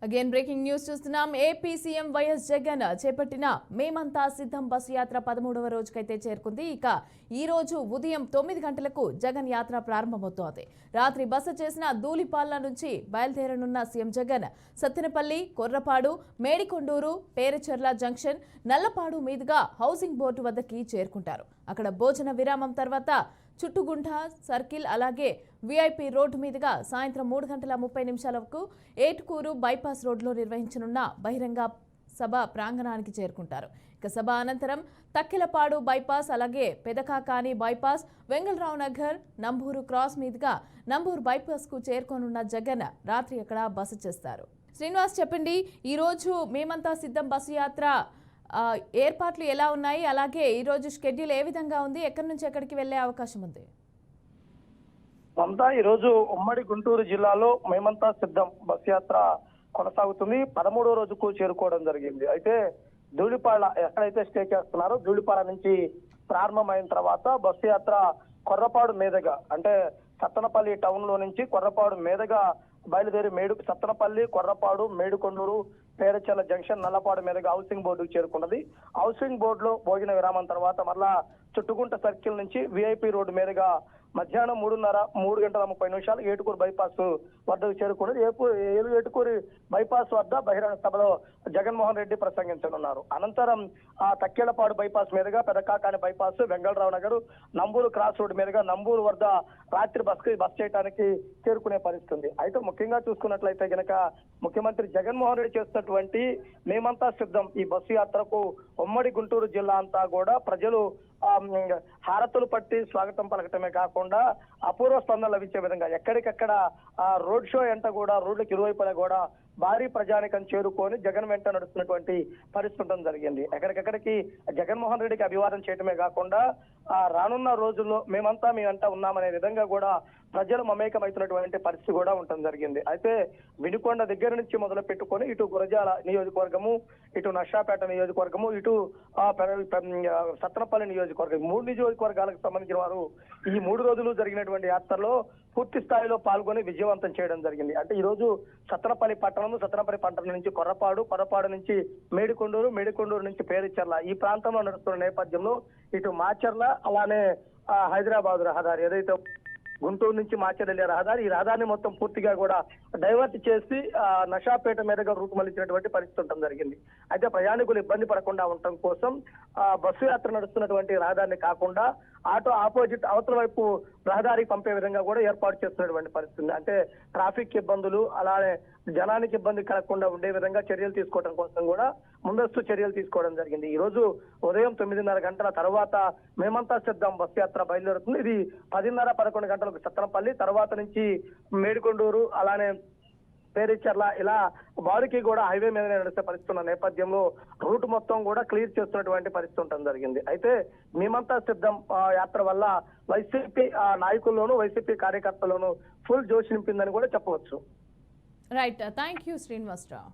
Again breaking news చూస్తున్నాం. AP CM YS Jagan చేపట్టిన మేమంతా సిద్ధం బస్సు యాత్ర 13వ రోజుకైతే చేరుకుంది. ఇక ఈ రోజు ఉదయం 9 గంటలకు జగన్ యాత్ర ప్రారంభమవుతోంది. రాత్రి బస చేసిన ధూళిపాల నుంచి బయలుదేరనున్న సీఎం జగన్ సత్తెనపల్లి, కొర్రపాడు, మేడికొండూరు, పేరచెర్ల జంక్షన్, నల్లపాడు మీదుగా హౌసింగ్ బోర్డు వద్దకి చేరుకుంటారు. అక్కడ భోజన విరామం తర్వాత చుట్టుగుంట సర్కిల్ అలాగే విఐపి రోడ్డు మీదుగా సాయంత్రం 3:30 ఏటుకూరు బైపాస్ రోడ్లో నిర్వహించనున్న బహిరంగ సభ ప్రాంగణానికి చేరుకుంటారు. ఇక సభ అనంతరం తక్కెలపాడు బైపాస్ అలాగే పెదకాకాని బైపాస్, వెంగళరావు నగర్, నంబూరు క్రాస్ మీదుగా నంబూరు బైపాస్ కు చేరుకోనున్న జగన్ రాత్రి అక్కడ బస చేస్తారు. శ్రీనివాస్ చెప్పండి, ఈరోజు మేమంతా సిద్ధం బస్సు యాత్ర ఏర్పాట్లు ఎలా ఉన్నాయి, అలాగే ఈరోజు షెడ్యూల్ ఏ విధంగా ఉంది, ఎక్కడి నుంచి ఎక్కడికి వెళ్లే అవకాశం ఉంది? మమతా, ఈరోజు ఉమ్మడి గుంటూరు జిల్లాలో మేమంతా సిద్ధం బస్ యాత్ర కొనసాగుతుంది. 13వ రోజుకు చేరుకోవడం జరిగింది. అయితే ధూళిపాల ఎక్కడైతే స్టే చేస్తున్నారో ధూళిపాల నుంచి ప్రారంభమైన తర్వాత బస్సు యాత్ర కొర్రపాడు మీదుగా, అంటే సత్తెనపల్లి టౌన్ లో నుంచి కొర్రపాడు మీదుగా బయలుదేరి సత్తెనపల్లి, కొర్రపాడు, మేడికొండూరు, పేరచెర్ల జంక్షన్, నల్లపాడు మీదుగా హౌసింగ్ బోర్డుకు చేరుకున్నది. హౌసింగ్ బోర్డులో భోజన విరామం తర్వాత మరలా చుట్టుగుంట సర్కిల్ నుంచి విఐపి రోడ్డు మీదుగా మధ్యాహ్నం 3:30 ఏటుకూరు బైపాస్ వద్దకు చేరుకున్నది. ఏటుకూరు బైపాస్ వద్ద బహిరంగ సభలో జగన్మోహన్ రెడ్డి ప్రసంగించనున్నారు. అనంతరం తక్కేళ్లపాడు బైపాస్ మీదుగా Pedakakani bypass, Vengalarao Nagar, Namburu cross road మీదుగా నంబూరు వద్ద రాత్రి బస్ చేయడానికి చేరుకునే పరిస్థితి. అయితే ముఖ్యంగా చూసుకున్నట్లయితే గనక ముఖ్యమంత్రి జగన్మోహన్ రెడ్డి చేస్తున్నటువంటి మేమంతా సిద్ధం ఈ బస్సు యాత్రకు ఉమ్మడి గుంటూరు జిల్లా అంతా కూడా ప్రజలు హారతులు పట్టి స్వాగతం పలకటమే కాకుండా అపూర్వ స్పందన లభించే విధంగా ఎక్కడికక్కడ రోడ్ షో ఎంట కూడా రోడ్లకు ఇరువైపులా కూడా భారీ ప్రజానికం చేరుకొని జగన్ వెంట నడుస్తున్నటువంటి పరిస్థితి జరిగింది. ఎక్కడికెక్కడికి జగన్మోహన్ రెడ్డికి అభివాదం చేయటమే కాకుండా రానున్న రోజుల్లో మేమంతా మీ వెంట ఉన్నామనే విధంగా కూడా ప్రజలు మమేకమవుతున్నటువంటి పరిస్థితి కూడా ఉండటం జరిగింది. అయితే వినుకొండ దగ్గర నుంచి మొదలు పెట్టుకొని ఇటు గురజాల నియోజకవర్గము, ఇటు నర్సాపేట నియోజకవర్గము, ఇటు సత్తెనపల్లి నియోజకవర్గం, 3 నియోజకవర్గాలకు సంబంధించిన వారు ఈ 3 రోజులు జరిగినటువంటి యాత్రలో పూర్తి స్థాయిలో పాల్గొని విజయవంతం చేయడం జరిగింది. అంటే ఈ రోజు సత్తెనపల్లి పట్టణం నుంచి కొర్రపాడు నుంచి మేడికొండూరు నుంచి పేరచెర్ల ఈ ప్రాంతంలో నడుస్తున్న నేపథ్యంలో ఇటు మాచర్ల అలానే హైదరాబాద్ రహదారి ఏదైతే గుంటూరు నుంచి మాచర్ల వెళ్ళే రహదారి, ఈ రహదారిని మొత్తం పూర్తిగా కూడా డైవర్ట్ చేసి నషాపేట మీదుగా రూట్ మళ్లించినటువంటి పరిస్థితి ఉండటం జరిగింది. అయితే ప్రయాణికులు ఇబ్బంది పడకుండా ఉండటం కోసం బస్సు యాత్ర నడుస్తున్నటువంటి రహదారిని కాకుండా ఆపోజిట్ అవతల వైపు రహదారికి పంపే విధంగా కూడా ఏర్పాటు చేస్తున్నటువంటి పరిస్థితి. అంటే ట్రాఫిక్ ఇబ్బందులు అలానే జనానికి ఇబ్బంది కలగకుండా ఉండే విధంగా చర్యలు తీసుకోవడం కోసం కూడా ముందస్తు చర్యలు తీసుకోవడం జరిగింది. ఈ రోజు ఉదయం 9:30 గంటల తర్వాత మేమంతా సిద్ధం బస్సు యాత్ర బయలుదేరుతుంది. ఇది 10:30-11 గంటలకు సత్తెనపల్లి, తర్వాత నుంచి మేడికొండూరు అలానే పేరచెర్ల ఇలా వారికి కూడా హైవే మీద నడిచే పరిస్థితి ఉన్న నేపథ్యంలో రూట్ మొత్తం కూడా క్లియర్ చేస్తున్నటువంటి పరిస్థితి ఉండటం జరిగింది. అయితే మేమంతా సిద్ధం యాత్ర వల్ల వైసీపీ నాయకుల్లోనూ వైసీపీ కార్యకర్తల్లోనూ ఫుల్ జోష్ నింపిందని కూడా చెప్పవచ్చు. Right, thank you Srinivasarao.